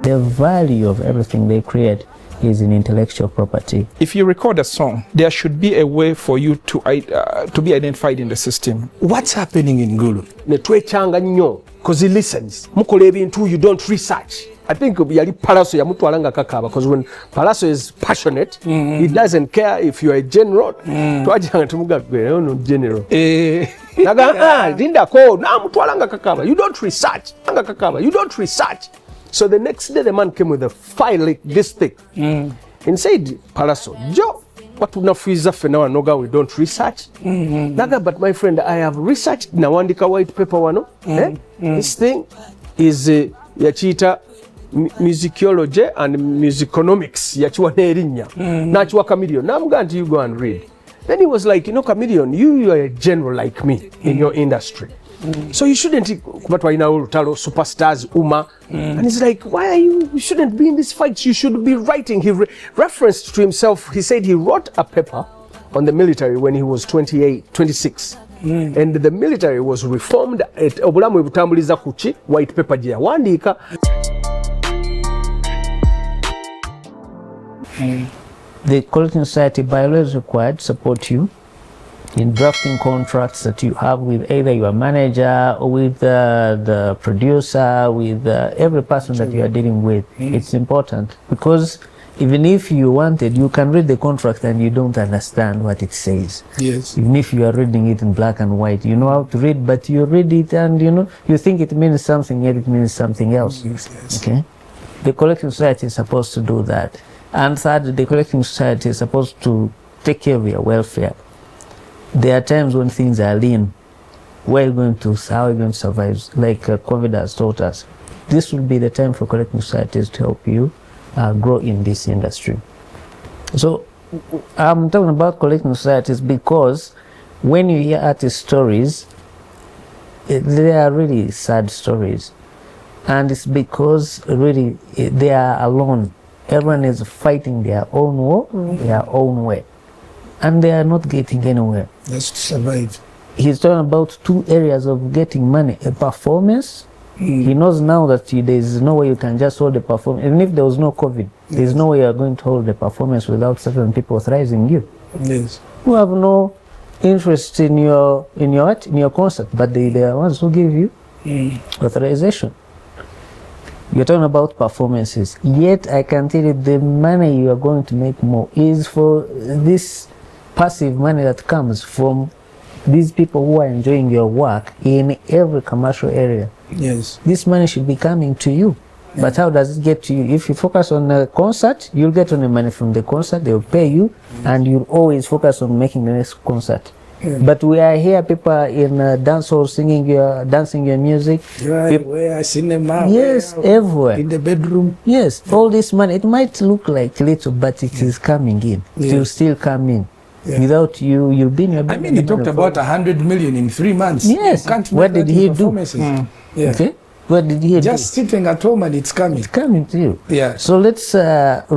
The value of everything they create is in intellectual property. If you record a song, there should be a way for you to be identified in the system. What's happening in Gulu? Netwechanga nnyo because he listens. Mukola ebintu you don't research. I think yali Palaso yamutwalanga kakaba because when Palaso is passionate, he doesn't care if you are a general. Twajanga tumugagwe no general. Naga linda ko na mutwalanga kakaba. You don't research. Kakaba. You don't research. So the next day the man came with a file like this thick and said, Palaso, Joe, what would not freeze up now noga we don't research? Naga, but my friend, I have researched nawandika white paper wano. This thing is yachita musicology and musiconomics yachiwa nerinya nachiwa Chameleon. Now I'm going to you go and read. Then he was like, you know, Chameleon, you are a general like me in your industry. So you shouldn't superstars Uma and he's like, why are you shouldn't be in these fights, you should be writing. He referenced to himself, he said he wrote a paper on the military when he was 26 and the military was reformed at obulamu ebutambuliza kuchi white paper gye yawandika. The collecting society by law is required to support you in drafting contracts that you have with either your manager or with the producer, with every person that you are dealing with. It's important because even if you wanted, you can read the contract and you don't understand what it says. Yes. Even if you are reading it in black and white, you know how to read, but you read it and you think it means something, yet it means something else. Yes. Okay? The collecting society is supposed to do that. And third, the collecting society is supposed to take care of your welfare. There are times when things are lean. How are you going to survive? Like COVID has taught us. This will be the time for collecting societies to help you grow in this industry. So I'm talking about collecting societies because when you hear artist stories, they are really sad stories. And it's because really they are alone. Everyone is fighting their own war, their own way. And they are not getting anywhere. Just to survive. He's talking about two areas of getting money. A performance. He knows now that there is no way you can just hold a performance. Even if there was no COVID, there is no way you are going to hold a performance without certain people authorizing you. Yes. Who have no interest in your concert, but they are the ones who give you authorization. You're talking about performances. Yet I can tell you the money you are going to make more is for this passive money that comes from these people who are enjoying your work in every commercial area. Yes. This money should be coming to you. But how does it get to you? If you focus on a concert, you'll get only money from the concert, they'll pay you, and you'll always focus on making the next concert. But we are here, people in dance hall dancing your music. Right, where cinema. Yes, everywhere. In the bedroom. Yes, all this money, it might look like little, but it is coming in. It will still come in. Without you, you'll be in your bedroom. I mean, he talked about 100 million in 3 months. Yes. You can't What did he do? Okay. What did he do? Just sitting at home and it's coming. It's coming to you. Yeah. So let's, of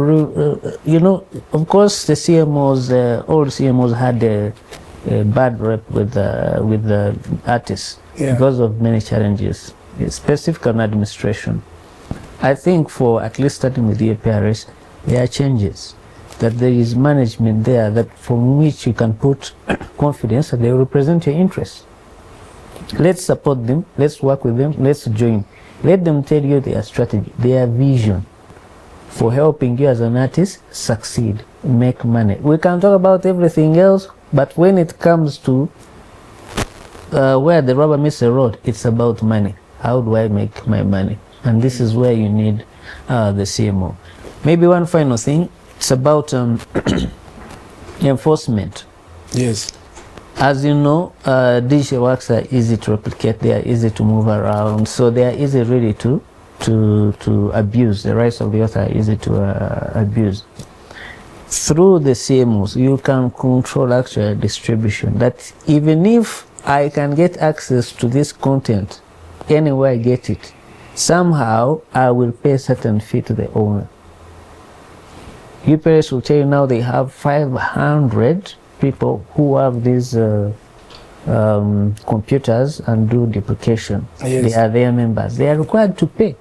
course, the CMOs, all CMOs had a bad rep with the artists because of many challenges, specific on administration. I think for at least starting with the APRS, there are changes, that there is management there that from which you can put confidence that they will represent your interests. Let's support them, let's work with them, let's join. Let them tell you their strategy, their vision for helping you as an artist succeed, make money. We can talk about everything else, but when it comes to where the rubber meets the road, it's about money. How do I make my money? And this is where you need the CMO. Maybe one final thing, it's about enforcement. Yes. As you know, digital works are easy to replicate, they are easy to move around, so they are easy really to abuse. The rights of the author are easy to abuse. Through the CMOs, you can control actual distribution. That even if I can get access to this content anywhere I get it, somehow I will pay a certain fee to the owner. UPRS will tell you now they have 500 people who have these computers and do duplication. Yes. They are their members. They are required to pay.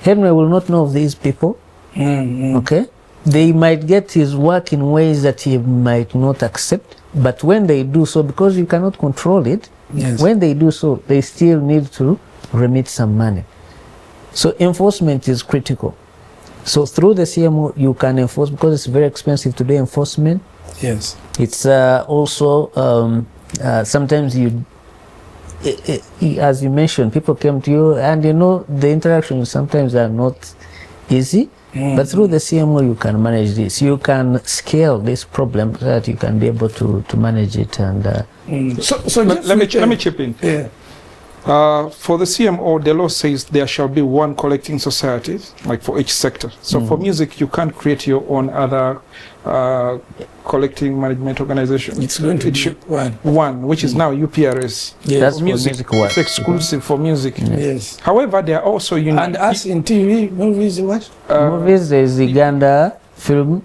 Henry will not know of these people. Okay, they might get his work in ways that he might not accept, but when they do so, because you cannot control it, when they do so, they still need to remit some money. So enforcement is critical. So through the CMO, you can enforce, because it's very expensive to do enforcement. Yes. It's also sometimes you, as you mentioned, people came to you, and you know the interactions sometimes are not easy. But through the CMO, you can manage this. You can scale this problem so that you can be able to manage it. And So let me chip in. Yeah. For the CMO, the law says there shall be one collecting society, like for each sector. So for music, you can't create your own other collecting management organization. It's going to be one, which is now UPRS. Yes. that's For music. music work. It's exclusive for music. Yes. However, there are also And us in TV movies, what? Movies, there's Uganda Film,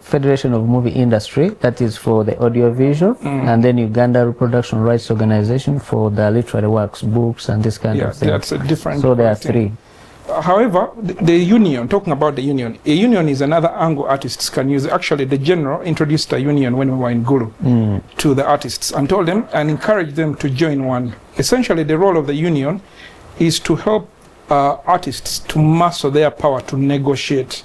Federation of Movie Industry, that is for the audiovisual, and then Uganda Reproduction Rights Organization for the literary works, books, and this kind of thing. that's a different. So there are thing. three. However, the union, talking about the union, a union is another angle artists can use. Actually, the general introduced a union when we were in Gulu to the artists and told them and encouraged them to join one. Essentially, the role of the union is to help artists to master their power to negotiate.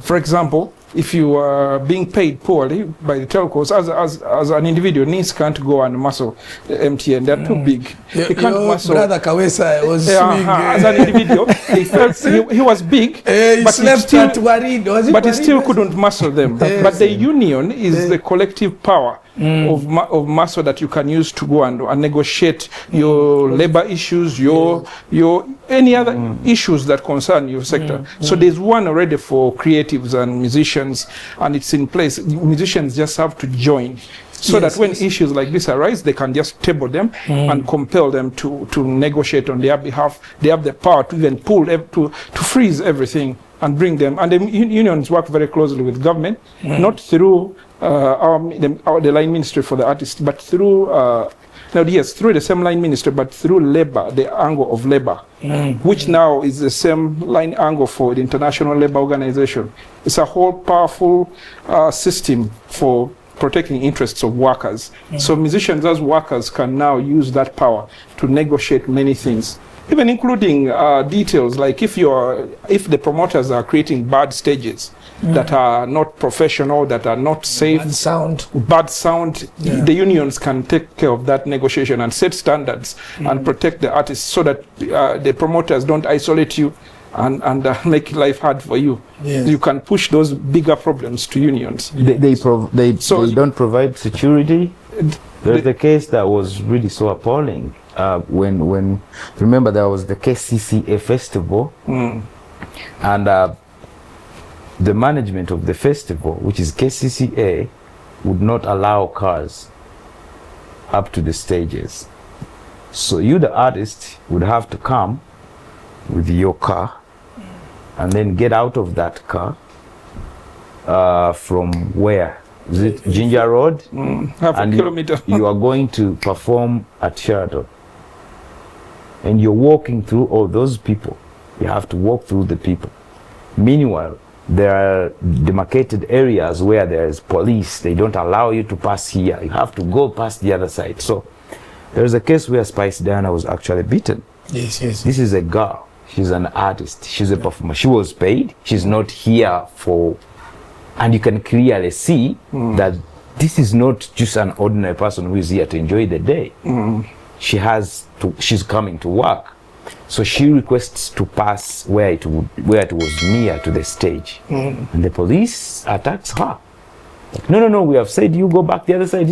For example, if you are being paid poorly by the telcos, as an individual, NIS can't go and muscle MTN. They're too big. He can't muscle. Brother Kawesa was swinging. As an individual, he felt he was big, but he still couldn't muscle them. But the union is the collective power of muscle that you can use to go and negotiate your labor issues, your any other issues that concern your sector. So there's one already for creatives and musicians, and it's in place. Musicians just have to join, so that when issues like this arise, they can just table them and compel them to negotiate on their behalf. They have the power to even pull to freeze everything and bring them. And the unions work very closely with government, not through the line ministry for the artists, but through through the same line ministry, but through labor, the angle of labor, which now is the same line angle for the International Labour Organization. It's a whole powerful system for protecting interests of workers. So musicians as workers can now use that power to negotiate many things, even including details like if the promoters are creating bad stages that are not professional, that are not safe, bad sound, the unions can take care of that negotiation and set standards and protect the artists, so that the promoters don't isolate you and make life hard for you. You can push those bigger problems to unions. They don't provide security. There's a case that was really so appalling. When remember, there was the KCCA festival, and the management of the festival, which is KCCA, would not allow cars up to the stages. So you, the artist, would have to come with your car and then get out of that car from where? Is it Ginger Road? Half a kilometer. You are going to perform at Sheraton. And you're walking through all those people. You have to walk through the people. Meanwhile, there are demarcated areas where there's police. They don't allow you to pass here. You have to go past the other side. So there's a case where Spice Diana was actually beaten. Yes. This is a girl. She's an artist. She's a performer. She was paid. She's not here for... And you can clearly see that this is not just an ordinary person who is here to enjoy the day. She's coming to work. So she requests to pass where it was near to the stage. And the police attacks her. Like, no, we have said you go back the other side.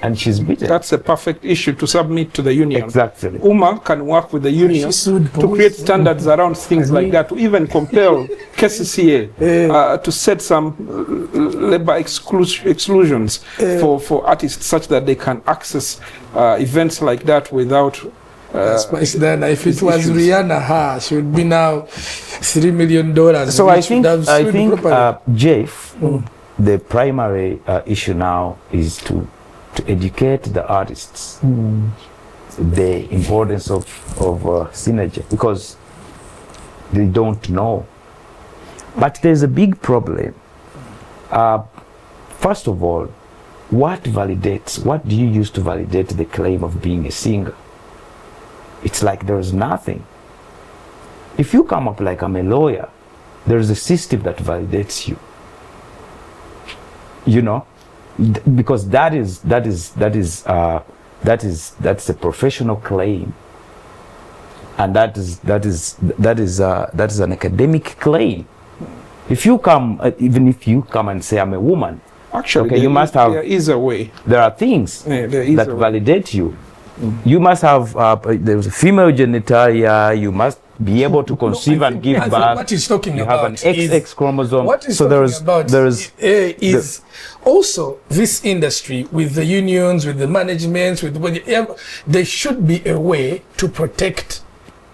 And she's beaten. That's a perfect issue to submit to the union. Exactly. UMA can work with the union to create standards around things like that, to even compel KCCA to set some labor exclusions for artists, such that they can access events like that without... if it was Rihanna, she would be now $3 million. So I think Jeff, the primary issue now is to educate the artists the importance of synergy, because they don't know. But there's a big problem. First of all, what do you use to validate the claim of being a singer? It's like there's nothing. If you come up like I'm a lawyer, there's a system that validates you. You know, because that's a professional claim, and that is an academic claim. If you come, even if you come and say I'm a woman, actually, okay, you must have. There is a way. There are things that validate you. You must have. There's a female genitalia. You must be able to conceive and give birth. What he's talking you about have an XX chromosome. What he's so is also this industry with the unions, with the managements, there should be a way to protect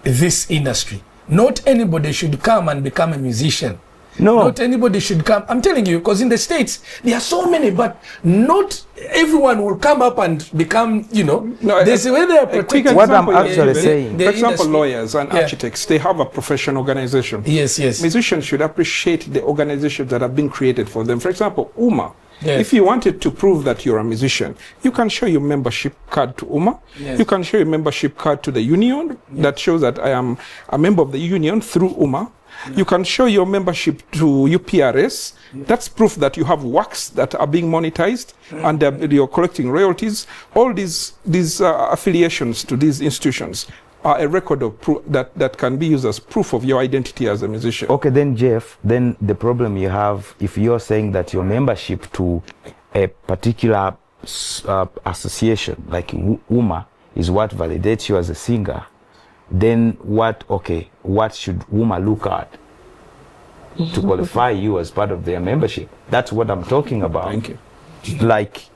this industry. Not anybody should come and become a musician. No. Not anybody should come. I'm telling you, because in the States, there are so many, but not everyone will come up and become, there's a way they are protecting. What I'm actually saying. For example, lawyers and architects, they have a profession organization. Yes. Musicians should appreciate the organizations that have been created for them. For example, UMA. Yes. If you wanted to prove that you're a musician, you can show your membership card to UMA. Yes. You can show your membership card to the union that shows that I am a member of the union through UMA. You can show your membership to UPRS. That's proof that you have works that are being monetized and you're collecting royalties. All these affiliations to these institutions are a record of proof that can be used as proof of your identity as a musician. Okay, then Jeff, then the problem you have, if you're saying that your membership to a particular association like UMA is what validates you as a singer, then what should UMA look at to qualify you as part of their membership? That's what I'm talking about. Thank you. Like,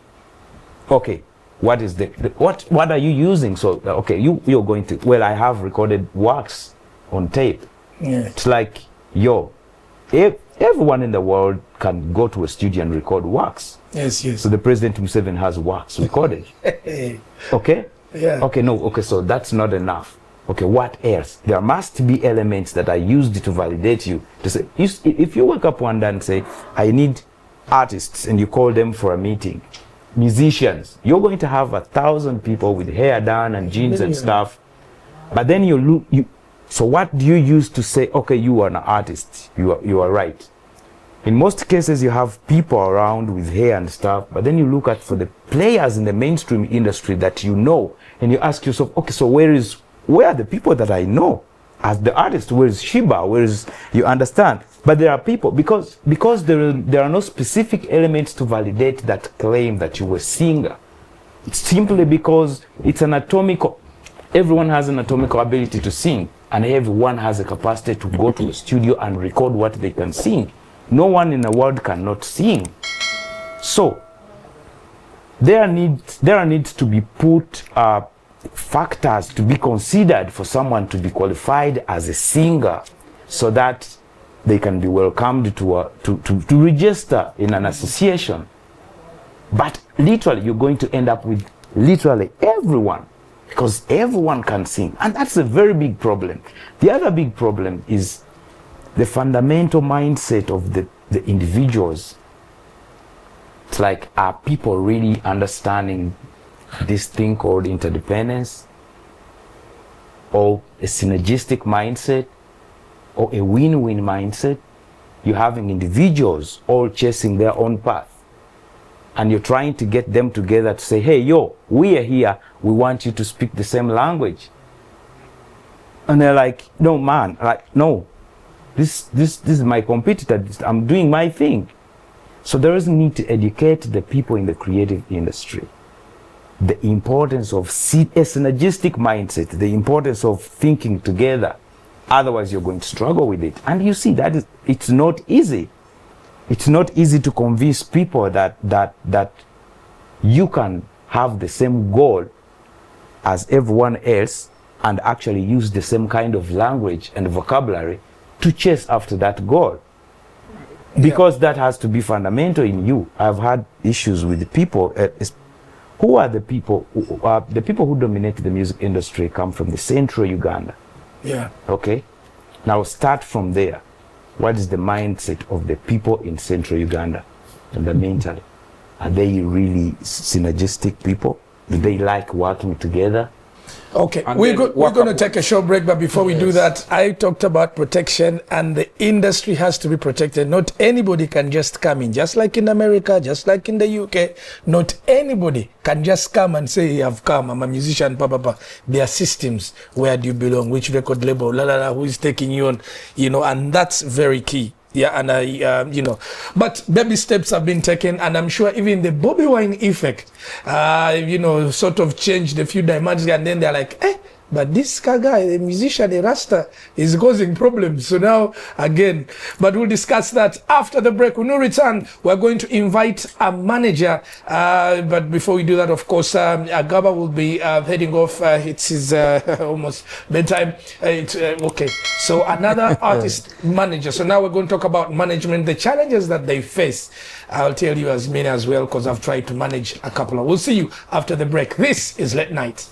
okay, what is what are you using? So okay, you're going to, well, I have recorded works on tape. Yeah. It's like, if everyone in the world can go to a studio and record works. Yes. So the President Museveni has works recorded. Okay? Yeah. Okay, no, okay, so that's not enough. Okay, what else? There must be elements that are used to validate you. To say, if you wake up one day and say, I need artists, and you call them for a meeting, musicians, you're going to have 1,000 people with hair done and jeans and stuff. But then so what do you use to say, okay, you are an artist, you are right? In most cases, you have people around with hair and stuff, but then you look at for the players in the mainstream industry that you know, and you ask yourself, okay, so where are the people that I know as the artist? Where is Shiba? You understand? But there are people, because there are no specific elements to validate that claim that you were a singer. It's simply because it's everyone has an anatomical ability to sing, and everyone has a capacity to go to a studio and record what they can sing. No one in the world cannot sing. So there needs to be put factors to be considered for someone to be qualified as a singer, so that they can be welcomed to register in an association. But literally, you're going to end up with literally everyone, because everyone can sing, and that's a very big problem. The other big problem is the fundamental mindset of the individuals. It's like, are people really understanding this thing called interdependence, or a synergistic mindset, or a win-win mindset? You're having individuals all chasing their own path, and you're trying to get them together to say, hey, we are here, we want you to speak the same language. And they're like, no, man, no, this is my competitor, I'm doing my thing. So there is a need to educate the people in the creative industry the importance of a synergistic mindset, the importance of thinking together. Otherwise, you're going to struggle with it. And you see, it's not easy. It's not easy to convince people that you can have the same goal as everyone else and actually use the same kind of language and vocabulary to chase after that goal. Because that has to be fundamental in you. I've had issues with people who are the people who dominate the music industry come from the central Uganda. Yeah. Okay. Now start from there. What is the mindset of the people in central Uganda fundamentally? Are they really synergistic people? Do they like working together? Okay, we're going to take a short break, but before we do that, I talked about protection, and the industry has to be protected. Not anybody can just come in, just like in America, just like in the UK. Not anybody can just come and say, I've come, I'm a musician, There are systems. Where do you belong? Which record label? Who is taking you on? You know, and that's very key. Yeah, and you know, but baby steps have been taken, and I'm sure even the Bobby Wine effect, you know, sort of changed a few dynamics, and then they're like, but this guy, the musician, the Rasta, is causing problems. So now, again, but we'll discuss that after the break. When we return, we're going to invite a manager. But before we do that, of course, Agaba will be heading off. It's his almost bedtime. Okay, so another artist manager. So now we're going to talk about management, the challenges that they face. I'll tell you as many as well, because I've tried to manage a couple of. We'll see you after the break. This is Late Night.